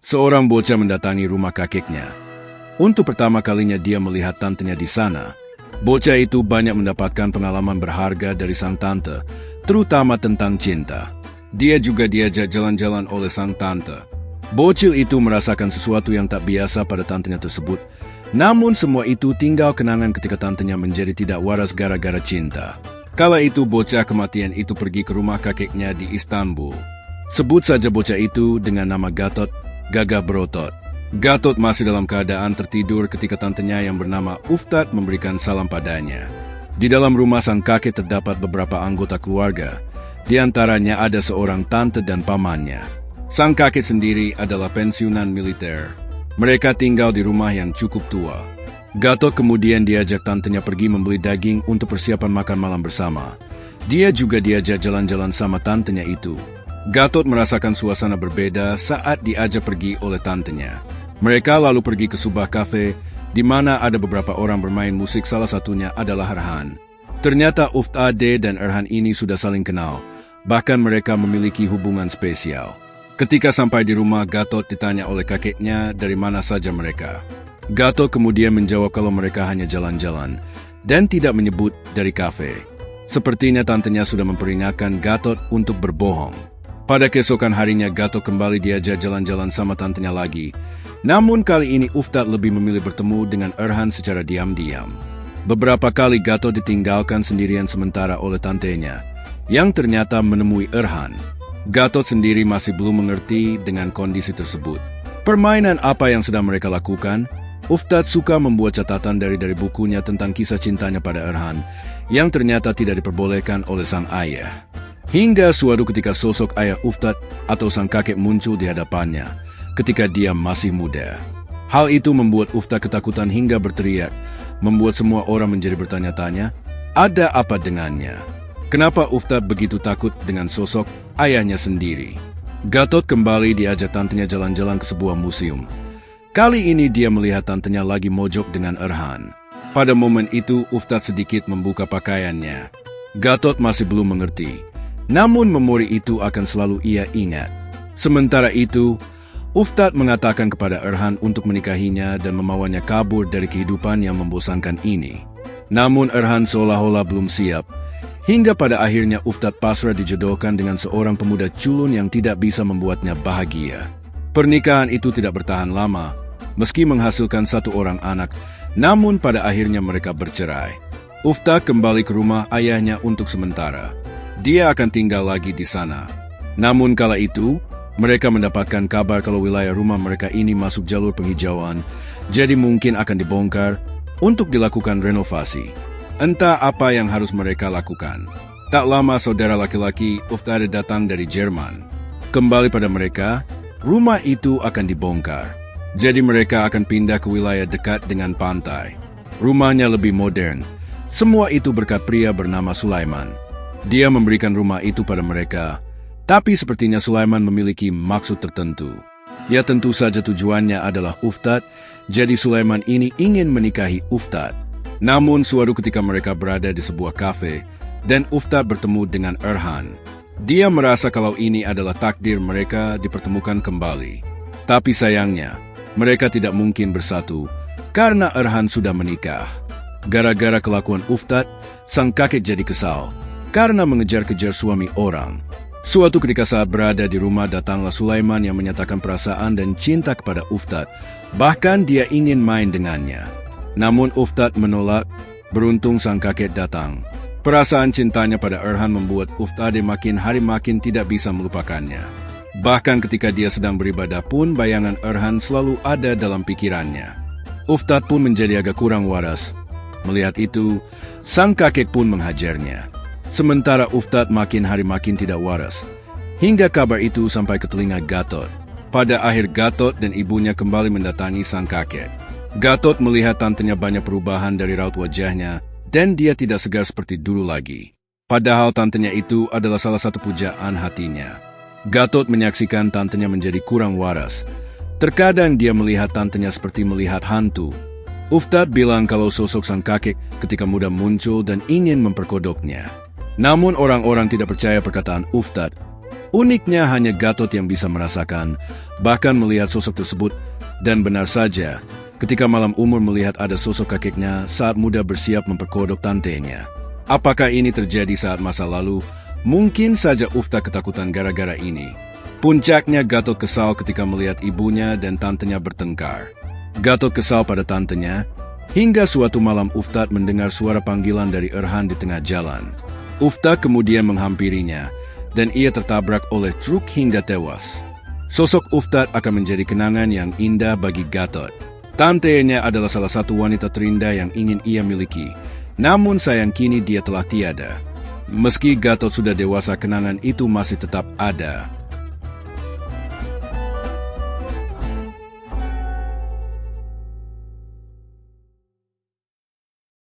Seorang bocah mendatangi rumah kakeknya. Untuk pertama kalinya dia melihat tantenya di sana. Bocah itu banyak mendapatkan pengalaman berharga dari sang tante, terutama tentang cinta. Dia juga diajak jalan-jalan oleh sang tante. Bocil itu merasakan sesuatu yang tak biasa pada tantenya tersebut. Namun semua itu tinggal kenangan ketika tantenya menjadi tidak waras gara-gara cinta. Kala itu bocah kematian itu pergi ke rumah kakeknya di Istanbul. Sebut saja bocah itu dengan nama Gatot, Gagah Berotot. Gatot masih dalam keadaan tertidur ketika tantenya yang bernama Uftat memberikan salam padanya. Di dalam rumah sang kakek terdapat beberapa anggota keluarga. Di antaranya ada seorang tante dan pamannya. Sang kakek sendiri adalah pensiunan militer. Mereka tinggal di rumah yang cukup tua. Gatot kemudian diajak tantenya pergi membeli daging untuk persiapan makan malam bersama. Dia juga diajak jalan-jalan sama tantenya itu. Gatot merasakan suasana berbeda saat diajak pergi oleh tantenya. Mereka lalu pergi ke sebuah kafe, di mana ada beberapa orang bermain musik, salah satunya adalah Erhan. Ternyata Uftade dan Erhan ini sudah saling kenal, bahkan mereka memiliki hubungan spesial. Ketika sampai di rumah, Gatot ditanya oleh kakeknya dari mana saja mereka. Gatot kemudian menjawab kalau mereka hanya jalan-jalan, dan tidak menyebut dari kafe. Sepertinya tantenya sudah memperingatkan Gatot untuk berbohong. Pada keesokan harinya, Gatot kembali diajak jalan-jalan sama tantenya lagi. Namun kali ini Uftat lebih memilih bertemu dengan Erhan secara diam-diam. Beberapa kali Gatot ditinggalkan sendirian sementara oleh tantenya, yang ternyata menemui Erhan. Gatot sendiri masih belum mengerti dengan kondisi tersebut. Permainan apa yang sedang mereka lakukan? Uftat suka membuat catatan dari bukunya tentang kisah cintanya pada Erhan, yang ternyata tidak diperbolehkan oleh sang ayah. Hingga suatu ketika sosok ayah Uftat atau sang kakek muncul di hadapannya ketika dia masih muda. Hal itu membuat Uftat ketakutan hingga berteriak, membuat semua orang menjadi bertanya-tanya, ada apa dengannya? Kenapa Uftat begitu takut dengan sosok ayahnya sendiri? Gatot kembali diajak tantenya jalan-jalan ke sebuah museum. Kali ini dia melihat tantenya lagi mojok dengan Erhan. Pada momen itu Uftat sedikit membuka pakaiannya. Gatot masih belum mengerti, namun memori itu akan selalu ia ingat. Sementara itu, Uftat mengatakan kepada Erhan untuk menikahinya dan memawanya kabur dari kehidupan yang membosankan ini. Namun Erhan seolah-olah belum siap, hingga pada akhirnya Uftat pasrah dijodohkan dengan seorang pemuda culun yang tidak bisa membuatnya bahagia. Pernikahan itu tidak bertahan lama, meski menghasilkan satu orang anak, namun pada akhirnya mereka bercerai. Uftat kembali ke rumah ayahnya untuk sementara. Dia akan tinggal lagi di sana. Namun kala itu, mereka mendapatkan kabar kalau wilayah rumah mereka ini masuk jalur penghijauan, jadi mungkin akan dibongkar untuk dilakukan renovasi. Entah apa yang harus mereka lakukan. Tak lama saudara laki-laki Uftade datang dari Jerman. Kembali pada mereka, rumah itu akan dibongkar. Jadi mereka akan pindah ke wilayah dekat dengan pantai. Rumahnya lebih modern. Semua itu berkat pria bernama Sulaiman. Dia memberikan rumah itu pada mereka. Tapi sepertinya Sulaiman memiliki maksud tertentu. Ya tentu saja tujuannya adalah Uftat, jadi Sulaiman ini ingin menikahi Uftat. Namun suatu ketika mereka berada di sebuah kafe, dan Uftat bertemu dengan Erhan. Dia merasa kalau ini adalah takdir mereka dipertemukan kembali. Tapi sayangnya, mereka tidak mungkin bersatu, karena Erhan sudah menikah. Gara-gara kelakuan Uftat, sang kakek jadi kesal, karena mengejar-kejar suami orang. Suatu ketika saat berada di rumah, datanglah Sulaiman yang menyatakan perasaan dan cinta kepada Uftat. Bahkan dia ingin main dengannya. Namun Uftat menolak. Beruntung sang kakek datang. Perasaan cintanya pada Erhan membuat Uftade makin hari makin tidak bisa melupakannya. Bahkan ketika dia sedang beribadah pun bayangan Erhan selalu ada dalam pikirannya. Uftat pun menjadi agak kurang waras. Melihat itu, sang kakek pun menghajarnya. Sementara Uftat makin hari makin tidak waras. Hingga kabar itu sampai ke telinga Gatot. Pada akhir Gatot dan ibunya kembali mendatangi sang kakek. Gatot melihat tantenya banyak perubahan dari raut wajahnya dan dia tidak segar seperti dulu lagi. Padahal tantenya itu adalah salah satu pujaan hatinya. Gatot menyaksikan tantenya menjadi kurang waras. Terkadang dia melihat tantenya seperti melihat hantu. Uftat bilang kalau sosok sang kakek ketika muda muncul dan ingin memperkodoknya. Namun orang-orang tidak percaya perkataan Uftat. Uniknya hanya Gatot yang bisa merasakan, bahkan melihat sosok tersebut, dan benar saja, ketika malam umur melihat ada sosok kakeknya saat muda bersiap memperkodok tantenya. Apakah ini terjadi saat masa lalu? Mungkin saja Ufta ketakutan gara-gara ini. Puncaknya Gatot kesal ketika melihat ibunya dan tantenya bertengkar. Gatot kesal pada tantenya, hingga suatu malam Uftat mendengar suara panggilan dari Erhan di tengah jalan. Ufta kemudian menghampirinya, dan ia tertabrak oleh truk hingga tewas. Sosok Uftat akan menjadi kenangan yang indah bagi Gatot. Tantenya adalah salah satu wanita terindah yang ingin ia miliki, namun sayang kini dia telah tiada. Meski Gatot sudah dewasa, kenangan itu masih tetap ada.